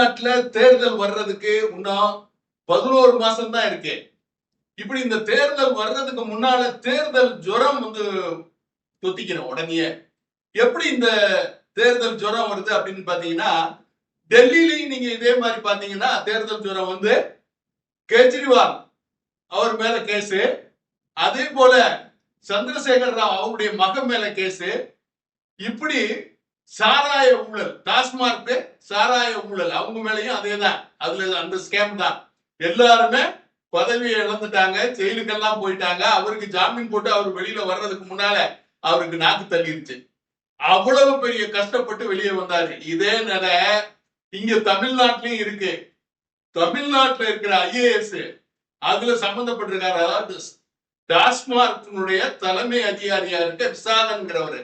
தமிழ்நாட்டுல தேர்தல் வர்றதுக்கு இன்னும் 11 மாசம் தான் இருக்கு. இப்படி இந்த தேர்தல் வர்றதுக்கு முன்னால தேர்தல் ஜுரம் வந்து தொத்திக்கிறோம் உடனே. எப்படி இந்த தேர்தல் ஜுரம் வருது அப்படின்னு பாத்தீங்கன்னா, டெல்லியிலையும் நீங்க இதே மாதிரி பாத்தீங்கன்னா தேர்தல் ஜுரம் வந்து கெஜ்ரிவால் அவர் மேல கேஸ், அதே போல சந்திரசேகர் ராவ் அவருடைய மகன் மேல கேஸ், இப்படி சாராய ஊழல், டாஸ்மார்க் சாராய ஊழல் அவங்க மேலையும் அதேதான். அதுல அந்த ஸ்கேம் தான். எல்லாருமே பதவியை இழந்துட்டாங்க, ஜெயிலுக்கெல்லாம் போயிட்டாங்க. அவருக்கு ஜாமீன் போட்டு அவர் வெளியில வர்றதுக்கு முன்னால அவருக்கு நாக்கு தள்ளிருச்சு. அவ்வளவு பெரிய கஷ்டப்பட்டு வெளியே வந்தாரு. இதே நிலை இங்க தமிழ்நாட்டிலையும் இருக்கு. தமிழ்நாட்டில் இருக்கிற ஐஏஎஸ் அதுல சம்பந்தப்பட்டிருக்காரு. அதாவது டாஸ்மார்க்கினுடைய தலைமை அதிகாரியா இருக்க விசாகன்கிறவரு,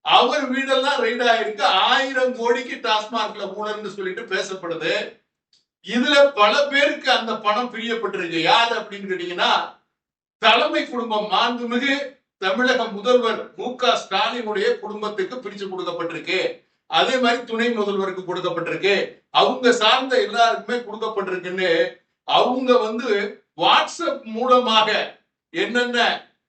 அவர் வீடெல்லாம் ரைட் ஆயிருக்கு. 1000 கோடிக்கு டாஸ்மார்க்ல ஊழல்னு சொல்லிட்டு பேசப்படுது. இதுல பல பேருக்கு அந்த பணம் பிரியப்பட்டிருக்கு. யார் அப்படின்னு கேட்டீங்கன்னா, தலைமை குடும்பம், மாண்புமிகு தமிழக முதல்வர் மு.க. ஸ்டாலினுடைய குடும்பத்துக்கு பிரிச்சு கொடுக்கப்பட்டிருக்கு. அதே மாதிரி துணை முதல்வருக்கு கொடுக்கப்பட்டிருக்கு. அவங்க சார்ந்த எல்லாருக்குமே கொடுக்கப்பட்டிருக்குன்னு அவங்க வந்து வாட்ஸ்அப் மூலமாக என்னென்ன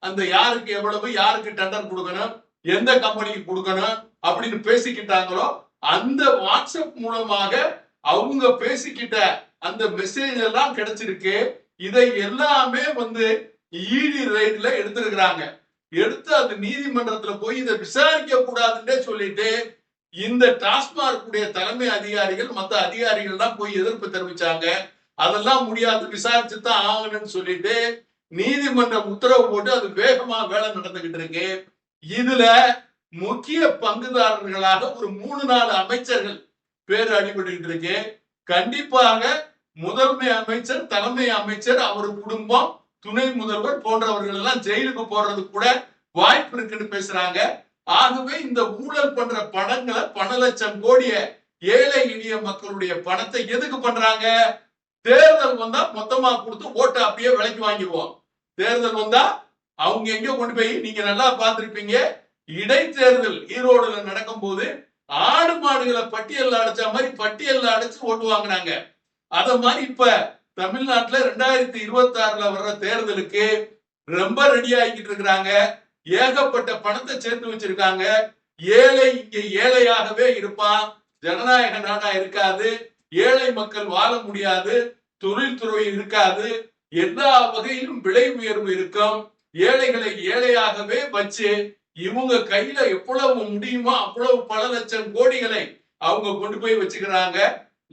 அந்த யாருக்கு எவ்வளவு, யாருக்கு டெண்டர் கொடுக்கணும், எந்த கம்பெனிக்கு கொடுக்கணும் அப்படின்னு பேசிக்கிட்டாங்களோ அந்த வாட்ஸ்அப் மூலமாக அவங்க பேசிக்கிட்ட அந்த மெசேஜ் எல்லாம் கிடைச்சிருக்கு. இதை எல்லாமே வந்து இடி ரைட்ல எடுத்திருக்கிறாங்க. எடுத்து அது நீதிமன்றத்துல போய் இதை விசாரிக்க கூடாதுன்னே சொல்லிட்டு இந்த டாஸ்மார்க் தலைமை அதிகாரிகள் மற்ற அதிகாரிகள் தான் போய் எதிர்ப்பு தெரிவிச்சாங்க. அதெல்லாம் முடியாது, விசாரிச்சு தான் ஆகணும்னு சொல்லிட்டு நீதிமன்றம் உத்தரவு போட்டு அது வேகமா வேலை நடந்துகிட்டு இருக்கு. இதுல முக்கிய பங்குதாரர்களாக ஒரு 3-4 அமைச்சர்கள் பேர் அடிபட்டு இருக்கு. கண்டிப்பாக முதன்மை அமைச்சர், தலைமை அமைச்சர், அவர் குடும்பம், துணை முதல்வர் போன்றவர்கள் எல்லாம் ஜெயிலுக்கு போறது கூட வாய்ப்பு இருக்குன்னு பேசுறாங்க. ஆகவே இந்த ஊழல் பண்ற பணங்களை, பல லட்சம் கோடிய ஏழை எளிய மக்களுடைய பணத்தை எதுக்கு பண்றாங்க? தேர்தல் வந்தா மொத்தமா கொடுத்து ஓட்டு அப்படியே விலைக்கு வாங்கிடுவோம். தேர்தல் வந்தா அவங்க எங்க கொண்டு போய், நீங்க நல்லா பார்த்திருப்பீங்க, இடைத்தேர்தல் ஈரோடுல நடக்கும் போது ஆடு மாடுகளை பட்டியல்ல அடைச்ச மாதிரி பட்டியல்ல அடைச்சு ஓட்டு வாங்கினாங்க. அத மாதிரி இப்ப தமிழ்நாட்டுல 2026ல வர்ற தேர்தலுக்கு ரொம்ப ரெடி ஆகிட்டு இருக்கிறாங்க. ஏகப்பட்ட பணத்தை சேர்த்து வச்சிருக்காங்க. ஏழை இங்க ஏழையாகவே இருப்பான். ஜனநாயக நாடா இருக்காது. ஏழை மக்கள் வாழ முடியாது. தொழில்துறை இருக்காது. எல்லா வகையிலும் விலை உயர்வு இருக்கும். ஏழைகளை ஏழையாகவே வச்சு இவங்க கையில எவ்வளவு முடியுமோ அவ்வளவு பல லட்சம் கோடிகளை அவங்க கொண்டு போய் வச்சுக்கிறாங்க.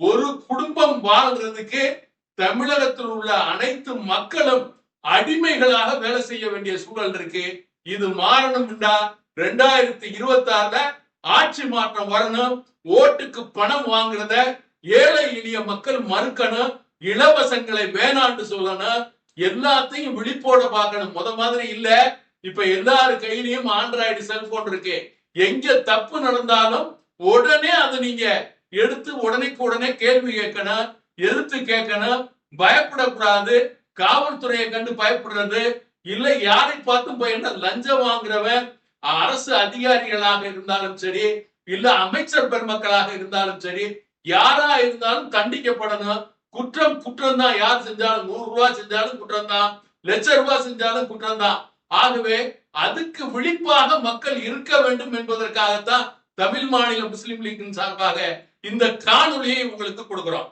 ஒரு குடும்பம் வாழ்றதுக்கு தமிழகத்தில் உள்ள அனைத்து மக்களும் அடிமைகளாக வேலை செய்ய வேண்டிய சூழல் இருக்கு. இது மாறணும்டா 2026ல ஆட்சி மாற்றம் வரணும். ஓட்டுக்கு பணம் வாங்குறத ஏழை எளிய மக்கள் மறுக்கணும். இலவசங்களை வேணான்னு சொல்லணும். எல்லாத்தையும் விழிப்போட பார்க்கணும். முத மாதிரி இல்ல, இப்ப எல்லாரு கையிலையும் ஆண்ட்ராய்டு செல்போன் இருக்கு. எங்க தப்பு நடந்தாலும் உடனே அதை நீங்க எடுத்து உடனே கேள்வி கேட்கணும், எதிர்த்து கேட்கணும். பயப்படக்கூடாது. காவல்துறையை கண்டு பயப்படுறது இல்ல, யாரை பார்த்தும் பயந்த லஞ்சம் வாங்குறவன் அரசு அதிகாரிகளாக இருந்தாலும் சரி, இல்ல அமைச்சர் பெருமக்களாக இருந்தாலும் சரி, யாரா இருந்தாலும் தண்டிக்கப்படணும். குற்றம் குற்றம் தான். யார் செஞ்சாலும் 100 ரூபாய் செஞ்சாலும் குற்றம் தான், லட்சம் ரூபாய் செஞ்சாலும் குற்றம் தான். ஆகவே அதுக்கு விழிப்பாக மக்கள் இருக்க வேண்டும் என்பதற்காகத்தான் தமிழ் மாநில முஸ்லிம் லீக்கின் சார்பாக இந்த காணொலியை உங்களுக்கு கொடுக்கிறோம்.